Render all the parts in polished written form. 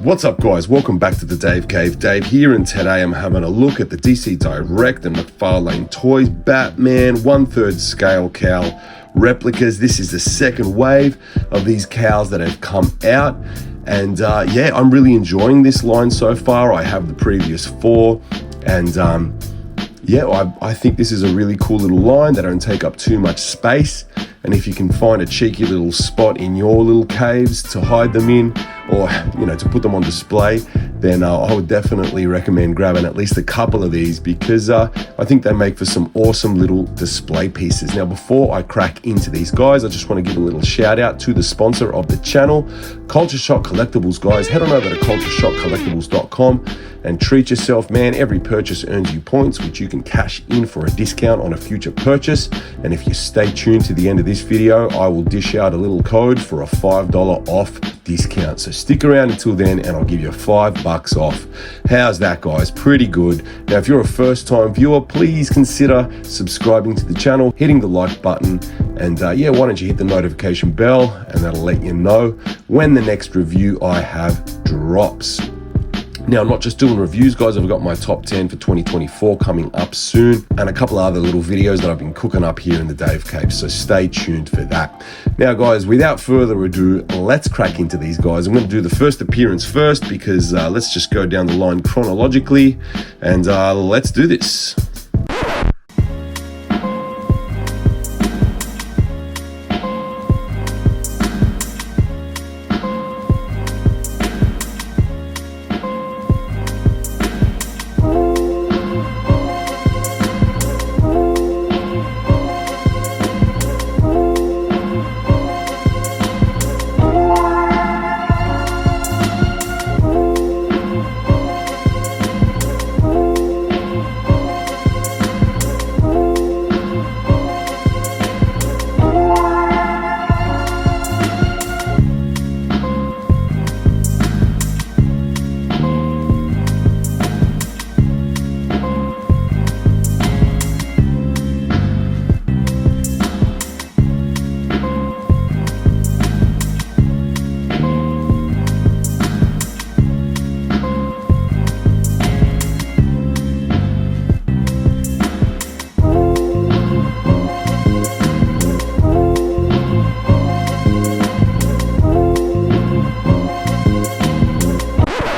What's up guys, welcome back to the Dave Cave. Dave here, and today I'm having a look at the DC Direct and McFarlane Toys Batman 1/3 scale cowl replicas. This is the second wave of these cowls that have come out, and yeah, I'm really enjoying this line so far. I have the previous four, and yeah, I think this is a really cool little line. They don't take up too much space, and if you can find a cheeky little spot in your little caves to hide them in, or to put them on display, then I would definitely recommend grabbing at least a couple of these, because I think they make for some awesome little display pieces. Now, before I crack into these guys, I just want to give a little shout out to the sponsor of the channel, Culture Shock Collectables. Guys, head on over to cultureshockcollectables.com and treat yourself, man. Every purchase earns you points, which you can cash in for a discount on a future purchase. And if you stay tuned to the end of this video, I will dish out a little code for a $5 off discount. So stick around until then and I'll give you $5 off. How's that, guys? Pretty good. Now, if you're a first time viewer, please consider subscribing to the channel, hitting the like button, and yeah, why don't you hit the notification bell, and that'll let you know when the next review I have drops. Now, I'm not just doing reviews, guys. I've got my top 10 for 2024 coming up soon, and a couple of other little videos that I've been cooking up here in the Dave Cave, so stay tuned for that. Now, guys, without further ado, let's crack into these guys. I'm going to do the first appearance first, because let's just go down the line chronologically, and let's do this.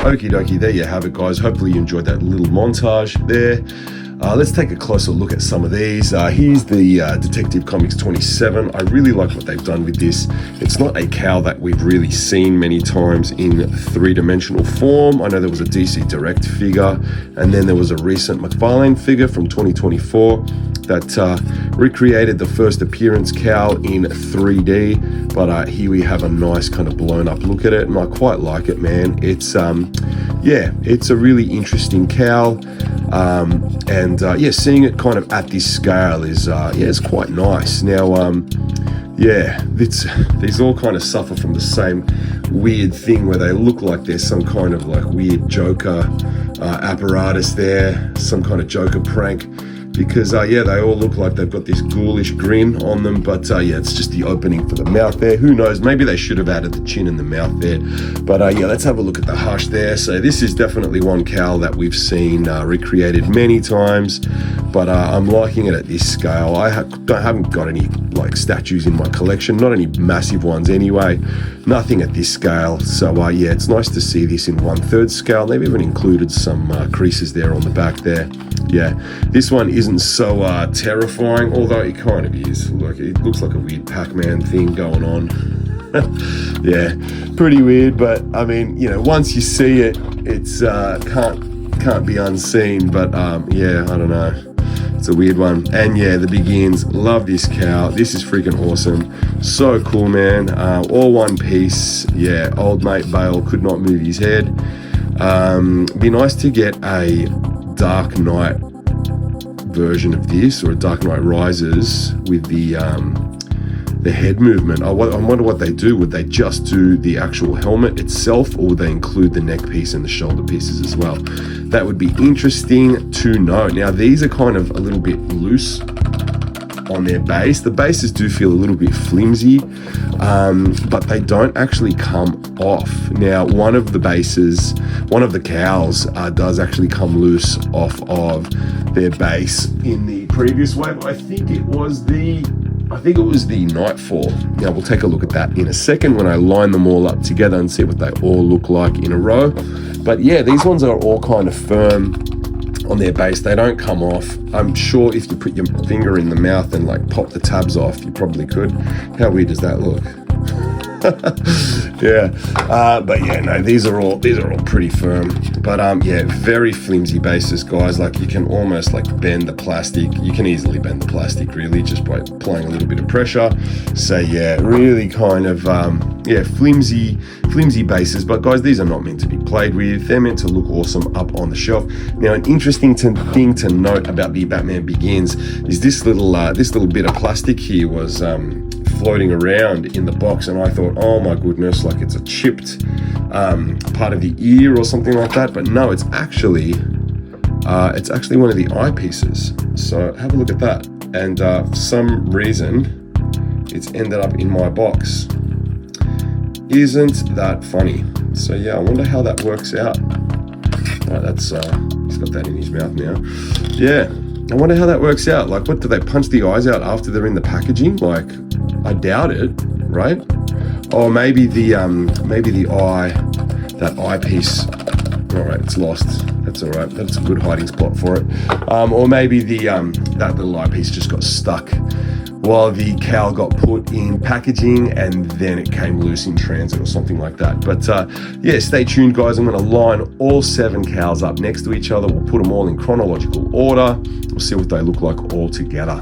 Okie dokie, there you have it, guys. Hopefully you enjoyed that little montage there. Let's take a closer look at some of these. Here's the Detective Comics 27. I really like what they've done with this. It's not a cowl that we've really seen many times in three-dimensional form. I know there was a DC Direct figure, and then there was a recent McFarlane figure from 2024 that recreated the first appearance cowl in 3D, but here we have a nice kind of blown up look at it, and I quite like it, man. It's yeah, it's a really interesting cowl, and yeah, seeing it kind of at this scale is yeah, it's quite nice. Now yeah, these all kind of suffer from the same weird thing where they look like there's some kind of like weird Joker apparatus there, some kind of Joker prank, because yeah, they all look like they've got this ghoulish grin on them, but yeah, it's just the opening for the mouth there. Who knows, maybe they should have added the chin and the mouth there, but yeah, let's have a look at the hush there. So this is definitely one cowl that we've seen recreated many times, but I'm liking it at this scale. I haven't got any like statues in my collection, not any massive ones anyway, nothing at this scale, so yeah, it's nice to see this in 1/3 scale. They've even included some creases there on the back there. Yeah, this one isn't so terrifying, although it kind of is. Look, it looks like a weird Pac-Man thing going on. Yeah, pretty weird, but I mean, once you see it, it's can't be unseen. But yeah, I don't know, it's a weird one. And yeah, the begins. Love this cowl. This is freaking awesome. So cool, man. All one piece. Yeah, old mate Bale could not move his head. Be nice to get a Dark Knight version of this, or a Dark Knight Rises with the head movement. I wonder what they do. Would they just do the actual helmet itself, or would they include the neck piece and the shoulder pieces as well? That would be interesting to know. Now, these are kind of a little bit loose on their base. The bases do feel a little bit flimsy, but they don't actually come off. Now, one of the bases, one of the cowls does actually come loose off of their base in the previous wave. I think it was the Nightfall. Now, we'll take a look at that in a second when I line them all up together and see what they all look like in a row. But yeah, these ones are all kind of firm on their base. They don't come off. I'm sure if you put your finger in the mouth and like pop the tabs off, you probably could. How weird does that look? Yeah, but yeah, no, these are all pretty firm. But yeah, very flimsy bases, guys. Like, you can almost like bend the plastic. You can easily bend the plastic, really, just by applying a little bit of pressure. So yeah, really kind of yeah, flimsy bases. But guys, these are not meant to be played with. They're meant to look awesome up on the shelf. Now, an interesting thing to note about the Batman Begins is this little bit of plastic here was floating around in the box, and I thought, oh my goodness, like it's a chipped part of the ear or something like that. But no, it's actually one of the eyepieces. So have a look at that. And for some reason, it's ended up in my box. Isn't that funny? So yeah, I wonder how that works out. Right, that's he's got that in his mouth now. Yeah, I wonder how that works out. Like, what, do they punch the eyes out after they're in the packaging? Like, I doubt it, right? Or maybe the eyepiece. All right, it's lost. That's all right. That's a good hiding spot for it. Or maybe that little eyepiece just got stuck while the cowl got put in packaging, and then it came loose in transit or something like that. But yeah, stay tuned, guys. I'm going to line all 7 cowls up next to each other. We'll put them all in chronological order. We'll see what they look like all together.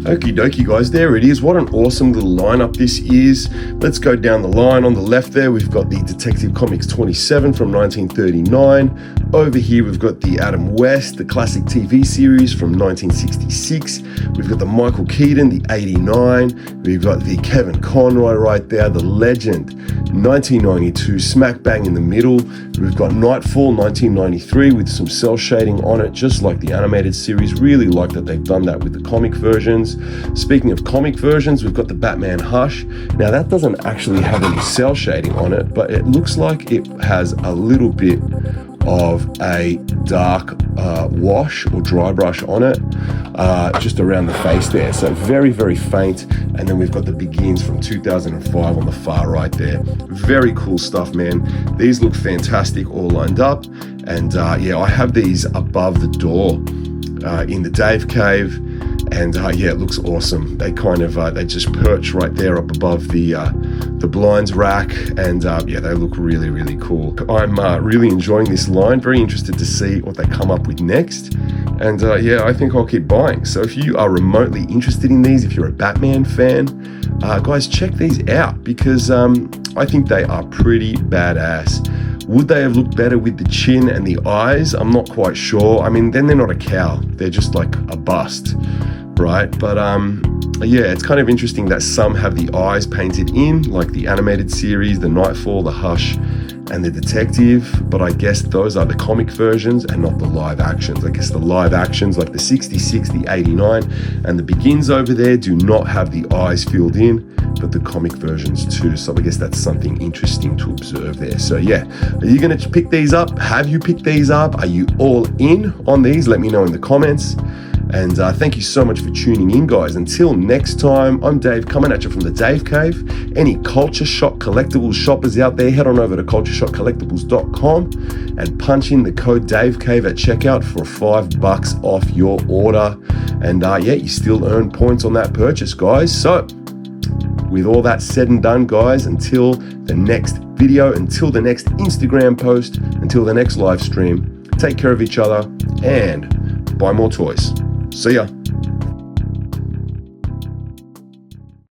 Okie dokie, guys, there it is. What an awesome little lineup this is. Let's go down the line. On the left there, we've got the Detective Comics 27 from 1939. Over here, we've got the Adam West, the classic TV series from 1966. We've got the Michael Keaton, the 89. We've got the Kevin Conroy right there, the legend, 1992, smack bang in the middle. We've got Nightfall, 1993, with some cell shading on it, just like the animated series. Really like that they've done that with the comic versions. Speaking of comic versions, we've got the Batman Hush. Now, that doesn't actually have any cell shading on it, but it looks like it has a little bit of a dark wash or dry brush on it, just around the face there. So very, very faint. And then we've got the Begins from 2005 on the far right there. Very cool stuff, man. These look fantastic all lined up. And yeah, I have these above the door in the DAVEcave. And yeah, it looks awesome. They kind of they just perch right there up above the blinds rack, and yeah, they look really, really cool. I'm really enjoying this line. Very interested to see what they come up with next. And yeah, I think I'll keep buying. So if you are remotely interested in these, if you're a Batman fan, guys, check these out, because I think they are pretty badass. Would they have looked better with the chin and the eyes? I'm not quite sure. I mean, then they're not a cowl. They're just like a bust, right? But yeah, it's kind of interesting that some have the eyes painted in, like the animated series, the Nightfall, the Hush, and the Detective. But I guess those are the comic versions and not the live actions. I guess the live actions, like the 66, the 89, and the Begins over there, do not have the eyes filled in, but the comic versions too. So I guess that's something interesting to observe there. So yeah, are you going to pick these up? Have you picked these up? Are you all in on these? Let me know in the comments. And thank you so much for tuning in, guys. Until next time, I'm Dave, coming at you from the DAVEcave. Any Culture Shock Collectables shoppers out there, head on over to cultureshockcollectables.com and punch in the code DAVEcave at checkout for $5 off your order. And yeah, you still earn points on that purchase, guys. So with all that said and done, guys, until the next video, until the next Instagram post, until the next live stream, take care of each other and buy more toys. See ya.